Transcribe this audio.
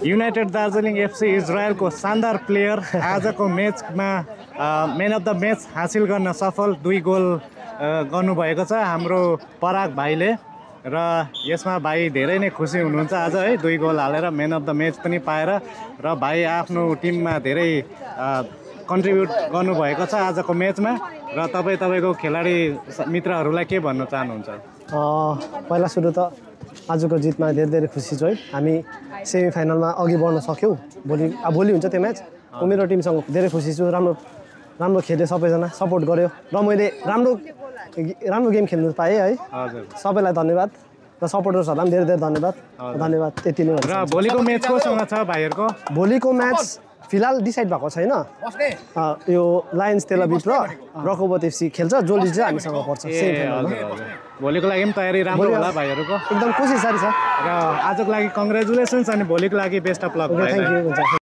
United Darjeeling FC इजरायलको शानदार player आजको म्याचमा म्यान अफ द म्याच हासिल गर्न सफल 2 गोल गर्नुभएको छ हाम्रो पराग भाइले र यसमा भाइ धेरै नै खुसी हुनुहुन्छ आज है 2 गोल हालेर म्यान अफ द म्याच पनि पाएर र भाइ आफ्नो टिममा धेरै कन्ट्रिब्युट गर्नुभएको छ आजको म्याचमा र तपाईको खेलाडी मित्रहरूलाई के भन्न चाहनुहुन्छ? पहिला सुरु त आजको जितमा धेरै खुसी छु है। हामी सेमिफाइनलमा अघि बढ्न सक्यौँ। भोलि हुन्छ त्यो म्याच। म मेरो टिमसँग धेरै खुसी छु। राम्रो खेले, सबैजना सपोर्ट गर्यो र मैले राम्रो गेम खेल्नु पाएँ है। हजुर, सबैलाई धन्यवाद र सपोर्टर्सहरूलाई पनि धेरै धन्यवाद। त्यति नै हो। र भोलिको म्याच कोसँग छ भाइहरूको? भोलिको म्याच फिलहाल डिसाइड भएको छैन। यो लायन्स तेलअभिभ र रकोबत एफसी खेल्छ। जोली चाहिँ हामीसँग पर्छ सेमिफाइनलमा। भोलिको लागि पनि तयारी राम्रो होला भाइहरूको? एकदम कोसिस जारी छ। र आजको लागि कङ्ग्रेचुलेसन्स अनि भोलिको लागि best of lock. Thank you.